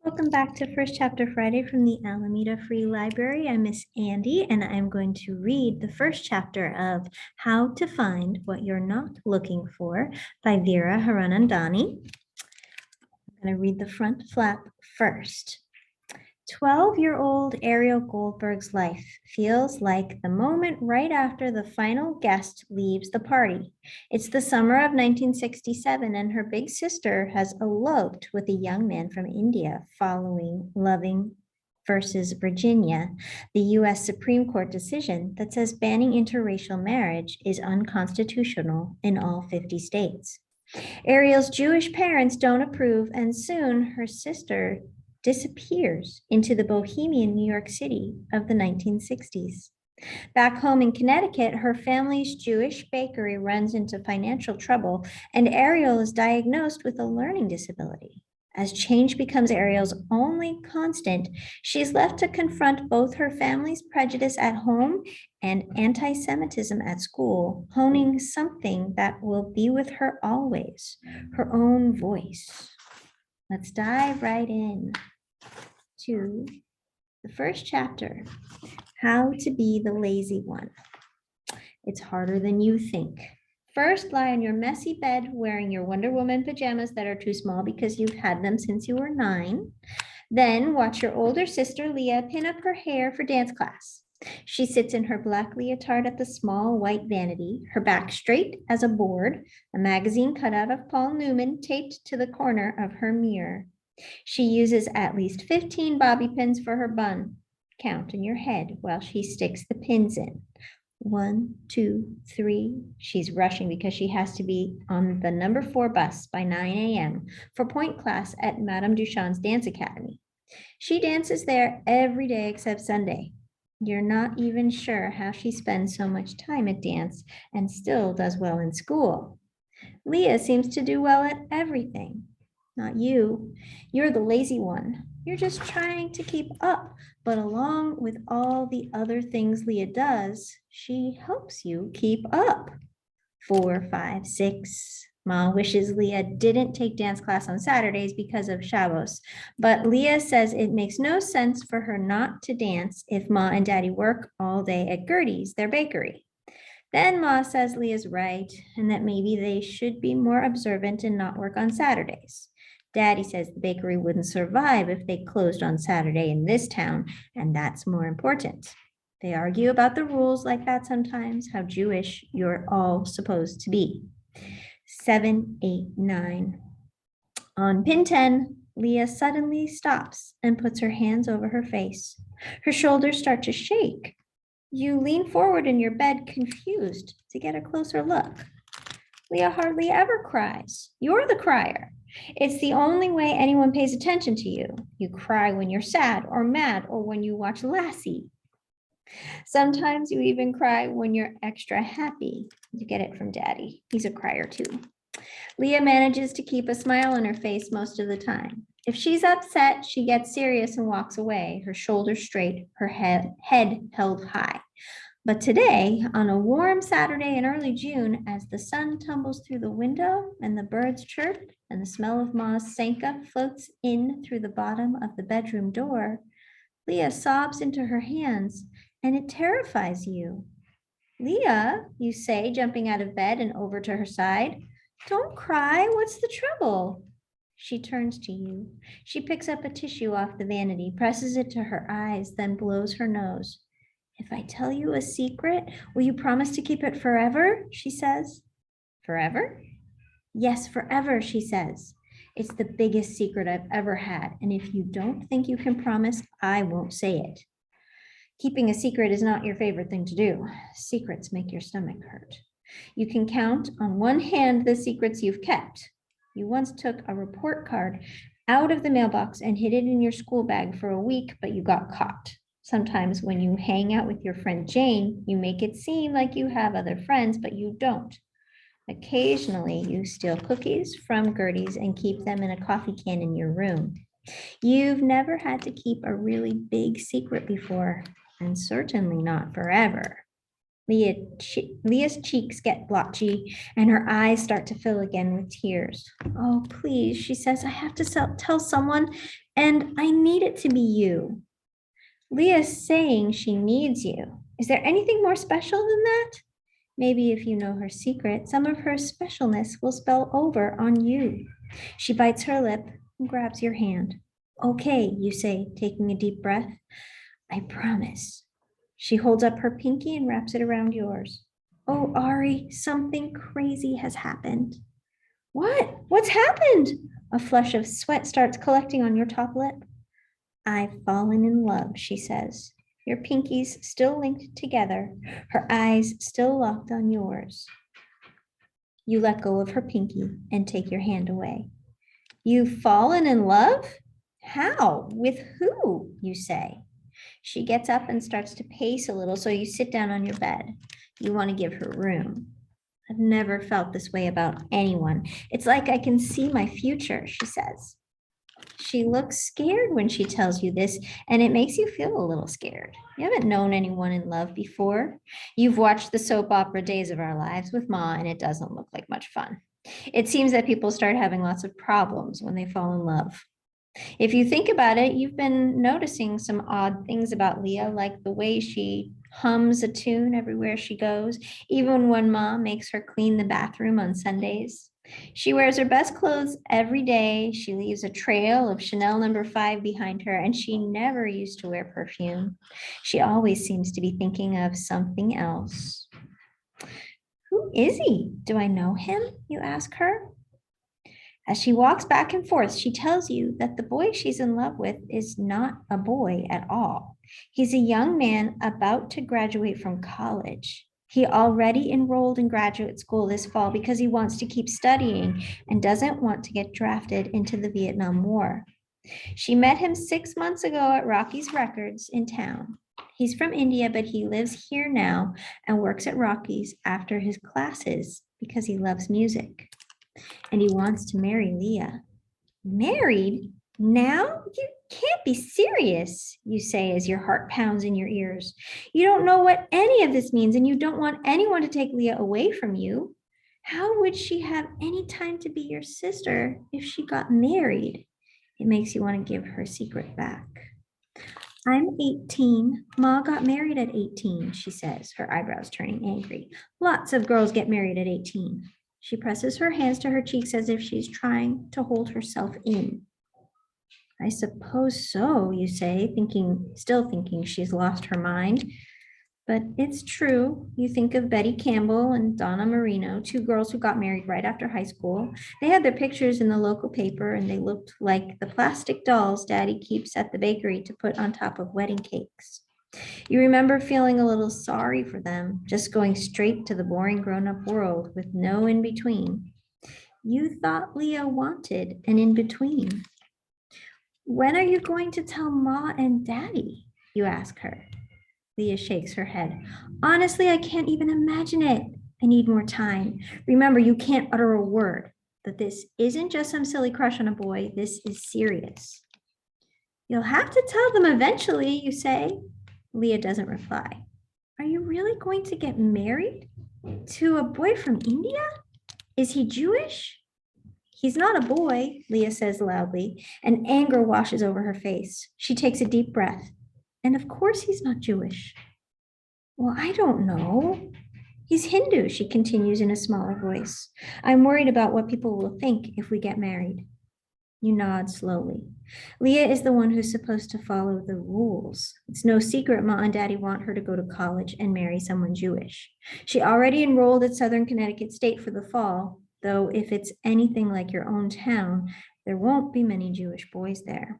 Welcome back to First Chapter Friday from the Alameda Free Library. I'm Miss Andy, and I'm going to read the first chapter of How to Find What You're Not Looking For by Veera Hiranandani. I'm going to read the front flap first. 12-year-old Ariel Goldberg's life feels like the moment right after the final guest leaves the party. It's the summer of 1967, and her big sister has eloped with a young man from India following Loving versus Virginia, the U.S. Supreme Court decision that says banning interracial marriage is unconstitutional in all 50 states. Ariel's Jewish parents don't approve, and soon her sister disappears into the bohemian New York City of the 1960s. Back home in Connecticut, her family's Jewish bakery runs into financial trouble, and Ariel is diagnosed with a learning disability. As change becomes Ariel's only constant, she's left to confront both her family's prejudice at home and anti-Semitism at school, honing something that will be with her always, her own voice. Let's dive right in to the first chapter, How to Be the Lazy One. It's harder than you think. First, lie on your messy bed wearing your Wonder Woman pajamas that are too small because you've had them since you were 9. Then watch your older sister, Leah, pin up her hair for dance class. She sits in her black leotard at the small white vanity, her back straight as a board, a magazine cutout of Paul Newman taped to the corner of her mirror. She uses at least 15 bobby pins for her bun. Count in your head while she sticks the pins in. 1, 2, 3. She's rushing because she has to be on the number 4 bus by 9 a.m. for point class at Madame Duchamp's Dance Academy. She dances there every day except Sunday. You're not even sure how she spends so much time at dance and still does well in school. Leah seems to do well at everything. Not you. You're the lazy one. You're just trying to keep up, but along with all the other things Leah does, she helps you keep up. 4, 5, 6. Ma wishes Leah didn't take dance class on Saturdays because of Shabbos, but Leah says it makes no sense for her not to dance if Ma and Daddy work all day at Gertie's, their bakery. Then Ma says Leah's right, and that maybe they should be more observant and not work on Saturdays. Daddy says the bakery wouldn't survive if they closed on Saturday in this town, and that's more important. They argue about the rules like that sometimes, how Jewish you're all supposed to be. 7, 8, 9. On pin 10, Leah suddenly stops and puts her hands over her face. Her shoulders start to shake. You lean forward in your bed, confused, to get a closer look. Leah hardly ever cries. You're the crier. It's the only way anyone pays attention to you. You cry when you're sad or mad or when you watch Lassie. Sometimes you even cry when you're extra happy. You get it from Daddy. He's a crier too. Leah manages to keep a smile on her face most of the time. If she's upset, she gets serious and walks away, her shoulders straight, her head held high. But today, on a warm Saturday in early June, as the sun tumbles through the window and the birds chirp and the smell of Ma's Sanka floats in through the bottom of the bedroom door, Leah sobs into her hands, and it terrifies you. Leah, you say, jumping out of bed and over to her side. Don't cry. What's the trouble? She turns to you. She picks up a tissue off the vanity, presses it to her eyes, then blows her nose. If I tell you a secret, will you promise to keep it forever? She says. Forever? Yes, forever, she says. It's the biggest secret I've ever had, and if you don't think you can promise, I won't say it. Keeping a secret is not your favorite thing to do. Secrets make your stomach hurt. You can count on one hand the secrets you've kept. You once took a report card out of the mailbox and hid it in your school bag for a week, but you got caught. Sometimes when you hang out with your friend Jane, you make it seem like you have other friends, but you don't. Occasionally, you steal cookies from Gertie's and keep them in a coffee can in your room. You've never had to keep a really big secret before, and certainly not forever. Leah's cheeks get blotchy and her eyes start to fill again with tears. Oh, please, she says, I have to tell someone, and I need it to be you. Leah's saying she needs you. Is there anything more special than that? Maybe if you know her secret, some of her specialness will spill over on you. She bites her lip and grabs your hand. Okay, you say, taking a deep breath. I promise. She holds up her pinky and wraps it around yours. Oh, Ari, something crazy has happened. What? What's happened? A flush of sweat starts collecting on your top lip. I've fallen in love, she says. Your pinkies still linked together, her eyes still locked on yours. You let go of her pinky and take your hand away. You've fallen in love? How? With who? You say. She gets up and starts to pace a little, so you sit down on your bed. You want to give her room. I've never felt this way about anyone. It's like I can see my future, she says. She looks scared when she tells you this, and it makes you feel a little scared. You haven't known anyone in love before. You've watched the soap opera Days of Our Lives with Ma, and it doesn't look like much fun. It seems that people start having lots of problems when they fall in love. If you think about it, you've been noticing some odd things about Leah, like the way she hums a tune everywhere she goes, even when Mom makes her clean the bathroom on Sundays. She wears her best clothes every day. She leaves a trail of Chanel No. 5 behind her, and she never used to wear perfume. She always seems to be thinking of something else. Who is he? Do I know him? You ask her. As she walks back and forth, she tells you that the boy she's in love with is not a boy at all. He's a young man about to graduate from college. He already enrolled in graduate school this fall because he wants to keep studying and doesn't want to get drafted into the Vietnam War. She met him 6 months ago at Rocky's Records in town. He's from India, but he lives here now and works at Rocky's after his classes because he loves music. And he wants to marry Leah. Married? Now? You can't be serious, you say as your heart pounds in your ears. You don't know what any of this means, and you don't want anyone to take Leah away from you. How would she have any time to be your sister if she got married? It makes you want to give her secret back. I'm 18. Ma got married at 18, she says, her eyebrows turning angry. Lots of girls get married at 18. She presses her hands to her cheeks as if she's trying to hold herself in. I suppose so, you say, still thinking she's lost her mind. But it's true. You think of Betty Campbell and Donna Marino, 2 girls who got married right after high school. They had their pictures in the local paper, and they looked like the plastic dolls Daddy keeps at the bakery to put on top of wedding cakes. You remember feeling a little sorry for them, just going straight to the boring grown-up world with no in-between. You thought Leah wanted an in-between. When are you going to tell Ma and Daddy? You ask her. Leah shakes her head. Honestly, I can't even imagine it. I need more time. Remember, you can't utter a word. That this isn't just some silly crush on a boy. This is serious. You'll have to tell them eventually, you say. Leah doesn't reply. Are you really going to get married to a boy from India? Is he Jewish? He's not a boy, Leah says loudly, and anger washes over her face. She takes a deep breath. And of course he's not Jewish. Well, I don't know. He's Hindu, she continues in a smaller voice. I'm worried about what people will think if we get married. You nod slowly. Leah is the one who's supposed to follow the rules. It's no secret Ma and Daddy want her to go to college and marry someone Jewish. She already enrolled at Southern Connecticut State for the fall, though if it's anything like your own town, there won't be many Jewish boys there.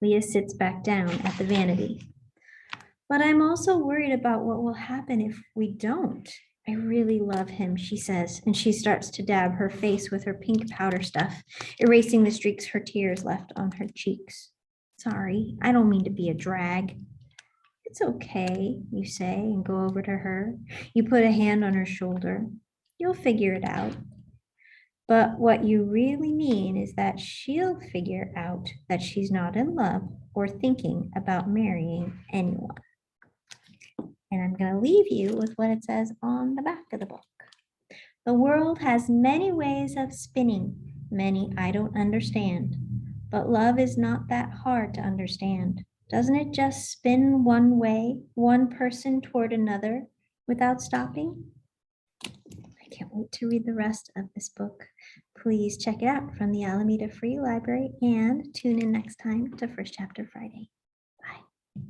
Leah sits back down at the vanity. But I'm also worried about what will happen if we don't. I really love him, she says, and she starts to dab her face with her pink powder stuff, erasing the streaks her tears left on her cheeks. Sorry, I don't mean to be a drag. It's okay, you say, and go over to her. You put a hand on her shoulder. You'll figure it out. But what you really mean is that she'll figure out that she's not in love or thinking about marrying anyone. And I'm going to leave you with what it says on the back of the book. The world has many ways of spinning, many I don't understand. But love is not that hard to understand. Doesn't it just spin one way, one person toward another, without stopping? I can't wait to read the rest of this book. Please check it out from the Alameda Free Library and tune in next time to First Chapter Friday.